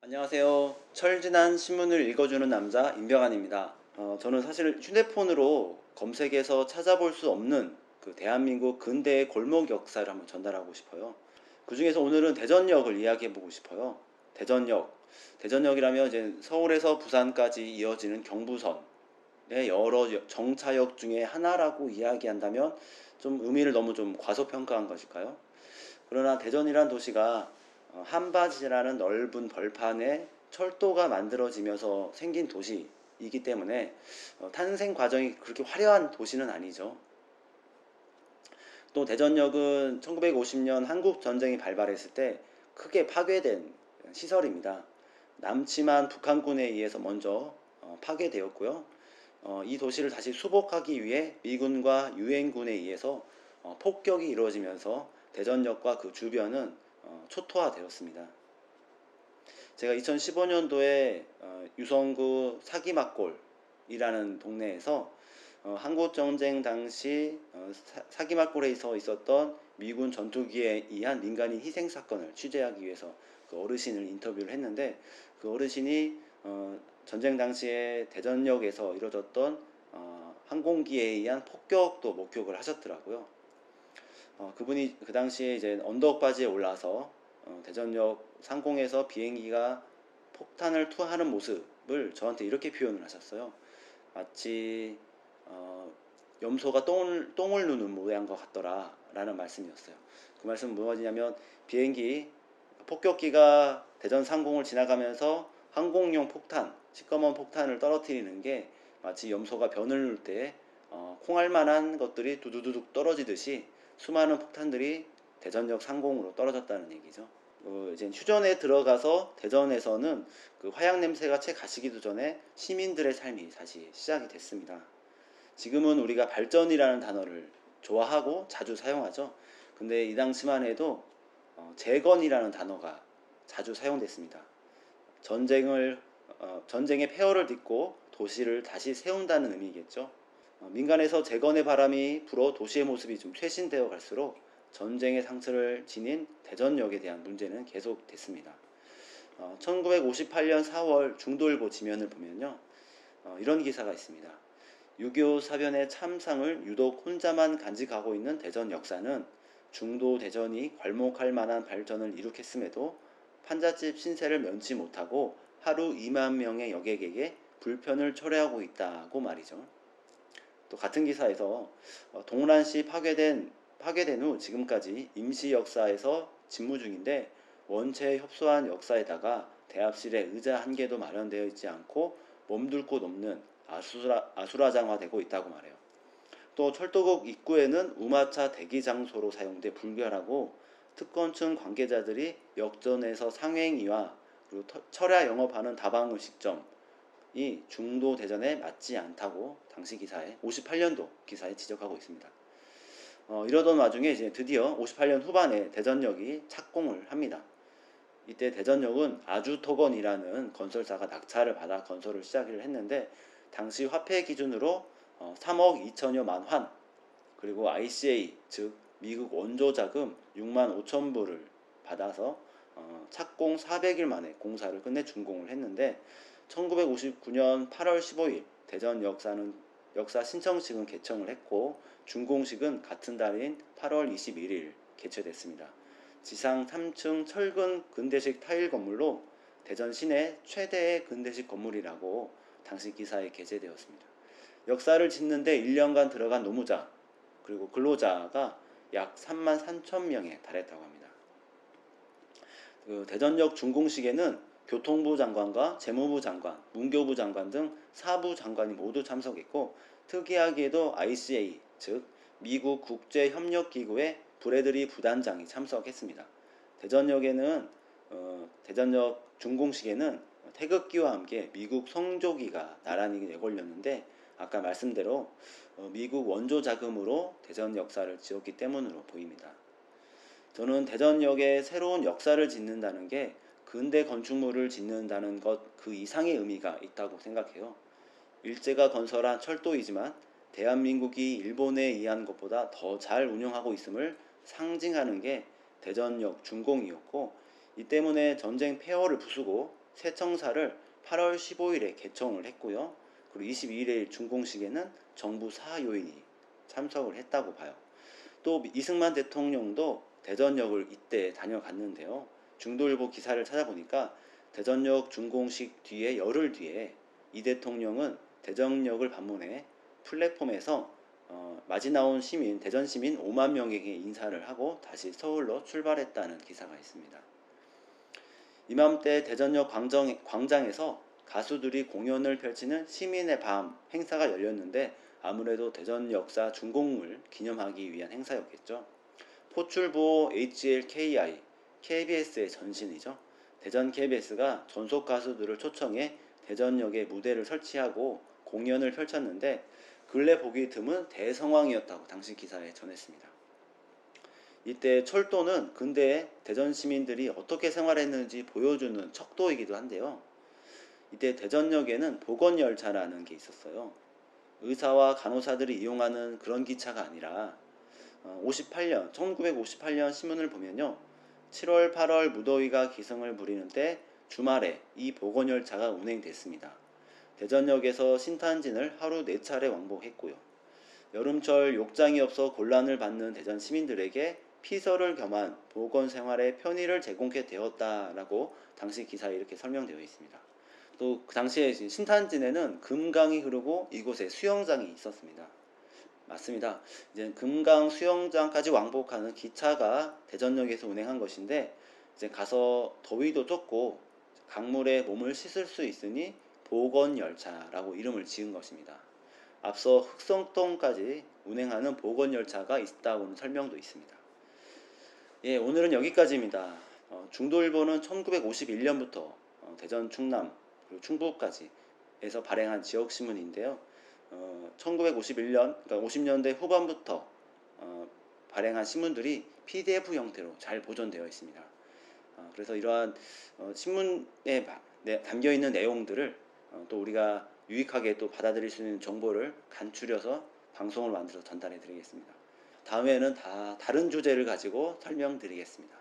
안녕하세요. 철진한 신문을 읽어주는 남자 임병환입니다. 저는 사실 휴대폰으로 검색해서 찾아볼 수 없는 그 대한민국 근대의 골목 역사를 한번 전달하고 싶어요. 그 중에서 오늘은 대전역을 이야기해 보고 싶어요. 대전역. 대전역이라면 이제 서울에서 부산까지 이어지는 경부선의 여러 정차역 중에 하나라고 이야기한다면 좀 의미를 너무 좀 과소평가한 것일까요? 그러나 대전이란 도시가 한바지라는 넓은 벌판에 철도가 만들어지면서 생긴 도시이기 때문에 탄생 과정이 그렇게 화려한 도시는 아니죠. 또 대전역은 1950년 한국 전쟁이 발발했을 때 크게 파괴된 시설입니다. 남침한 북한군에 의해서 먼저 파괴되었고요. 이 도시를 다시 수복하기 위해 미군과 유엔군에 의해서 폭격이 이루어지면서 대전역과 그 주변은 초토화되었습니다. 제가 2015년도에 유성구 사기막골이라는 동네에서 한국전쟁 당시 사기막골에서 있었던 미군 전투기에 의한 민간인 희생 사건을 취재하기 위해서 그 어르신을 인터뷰를 했는데, 그 어르신이 전쟁 당시에 대전역에서 이루어졌던 항공기에 의한 폭격도 목격을 하셨더라고요. 그분이 그 당시에 이제 언덕바지에 올라서 대전역 상공에서 비행기가 폭탄을 투하하는 모습을 저한테 이렇게 표현을 하셨어요. 마치 염소가 똥을 누는 모양과 같더라 라는 말씀이었어요. 그 말씀은 무엇이냐면, 비행기 폭격기가 대전 상공을 지나가면서 항공용 폭탄, 시꺼먼 폭탄을 떨어뜨리는 게 마치 염소가 변을 누를 때 콩알만한 것들이 두두두둑 떨어지듯이 수많은 폭탄들이 대전역 상공으로 떨어졌다는 얘기죠. 이제 휴전에 들어가서 대전에서는 그 화약 냄새가 채 가시기도 전에 시민들의 삶이 다시 시작이 됐습니다. 지금은 우리가 발전이라는 단어를 좋아하고 자주 사용하죠. 근데 이 당시만 해도 재건이라는 단어가 자주 사용됐습니다. 전쟁의 폐허를 딛고 도시를 다시 세운다는 의미겠죠. 민간에서 재건의 바람이 불어 도시의 모습이 좀 쇄신되어 갈수록 전쟁의 상처를 지닌 대전역에 대한 문제는 계속됐습니다. 1958년 4월 중도일보 지면을 보면요, 이런 기사가 있습니다. 6.25 사변의 참상을 유독 혼자만 간직하고 있는 대전 역사는 중도 대전이 괄목할 만한 발전을 이룩했음에도 판잣집 신세를 면치 못하고 하루 2만 명의 여객에게 불편을 초래하고 있다고 말이죠. 또 같은 기사에서 동란시 파괴된 후 지금까지 임시 역사에서 집무 중인데, 원체 협소한 역사에다가 대합실에 의자 한 개도 마련되어 있지 않고 몸둘 곳 없는 아수라장화되고 있다고 말해요. 또 철도국 입구에는 우마차 대기 장소로 사용돼 불결하고, 특권층 관계자들이 역전에서 상행위와 그리고 철야 영업하는 다방 음식점이 중도 대전에 맞지 않다고 당시 기사에 58년도 기사에 지적하고 있습니다. 이러던 와중에 이제 드디어 58년 후반에 대전역이 착공을 합니다. 이때 대전역은 아주토건이라는 건설사가 낙찰을 받아 건설을 시작을 했는데, 당시 화폐 기준으로 3억 2천여만 환, 그리고 ICA 즉 미국 원조 자금 6만 5천 불을 받아서 착공 400일 만에 공사를 끝내 준공을 했는데, 1959년 8월 15일 대전 역사 신청식은 개청을 했고, 준공식은 같은 달인 8월 21일 개최됐습니다. 지상 3층 철근 근대식 타일 건물로 대전 시내 최대의 근대식 건물이라고 당시 기사에 게재되었습니다. 역사를 짓는데 1년간 들어간 노무자 그리고 근로자가 약 3만 3천 명에 달했다고 합니다. 그 대전역 준공식에는 교통부 장관과 재무부 장관, 문교부 장관 등 사부 장관이 모두 참석했고, 특이하게도 ICA 즉 미국 국제협력기구의 브래들리 부단장이 참석했습니다. 대전역 준공식에는 태극기와 함께 미국 성조기가 나란히 내걸렸는데, 아까 말씀대로 미국 원조 자금으로 대전 역사를 지었기 때문으로 보입니다. 저는 대전역에 새로운 역사를 짓는다는 게 근대 건축물을 짓는다는 것 그 이상의 의미가 있다고 생각해요. 일제가 건설한 철도이지만 대한민국이 일본에 의한 것보다 더 잘 운영하고 있음을 상징하는 게 대전역 준공이었고, 이 때문에 전쟁 폐허를 부수고 새 청사를 8월 15일에 개청을 했고요. 그리고 22일에 준공식에는 정부 사요인이 참석을 했다고 봐요. 또 이승만 대통령도 대전역을 이때 다녀갔는데요. 중도일보 기사를 찾아보니까 대전역 준공식 뒤에 열흘 뒤에 이 대통령은 대전역을 방문해 플랫폼에서 맞이 나온 시민, 대전 시민 5만 명에게 인사를 하고 다시 서울로 출발했다는 기사가 있습니다. 이맘때 대전역 광장에서 가수들이 공연을 펼치는 시민의 밤 행사가 열렸는데 아무래도 대전 역사 준공을 기념하기 위한 행사였겠죠. 포출보 HLKI, KBS의 전신이죠. 대전 KBS가 전속 가수들을 초청해 대전역에 무대를 설치하고 공연을 펼쳤는데 근래 보기 드문 대성황이었다고 당시 기사에 전했습니다. 이때 철도는 근대에 대전 시민들이 어떻게 생활했는지 보여주는 척도이기도 한데요. 이때 대전역에는 보건열차라는 게 있었어요. 의사와 간호사들이 이용하는 그런 기차가 아니라 1958년 신문을 보면요. 7월, 8월 무더위가 기승을 부리는 때 주말에 이 보건열차가 운행됐습니다. 대전역에서 신탄진을 하루 4차례 왕복했고요. 여름철 욕장이 없어 곤란을 받는 대전 시민들에게 피서를 겸한 보건 생활의 편의를 제공하게 되었다라고 당시 기사에 이렇게 설명되어 있습니다. 또 그 당시에 신탄진에는 금강이 흐르고 이곳에 수영장이 있었습니다. 맞습니다. 이제 금강 수영장까지 왕복하는 기차가 대전역에서 운행한 것인데 이제 가서 더위도 좁고 강물에 몸을 씻을 수 있으니 보건열차라고 이름을 지은 것입니다. 앞서 흑성동까지 운행하는 보건열차가 있다고는 설명도 있습니다. 예, 오늘은 여기까지입니다. 중도일보는 1951년부터 대전, 충남, 그리고 충북까지 에서 발행한 지역신문인데요. 1951년, 그러니까 50년대 후반부터 발행한 신문들이 PDF 형태로 잘 보존되어 있습니다. 그래서 이러한 신문에 담겨 있는 내용들을 또 우리가 유익하게 또 받아들일 수 있는 정보를 간추려서 방송을 만들어서 전달해 드리겠습니다. 다음에는 다른 주제를 가지고 설명드리겠습니다.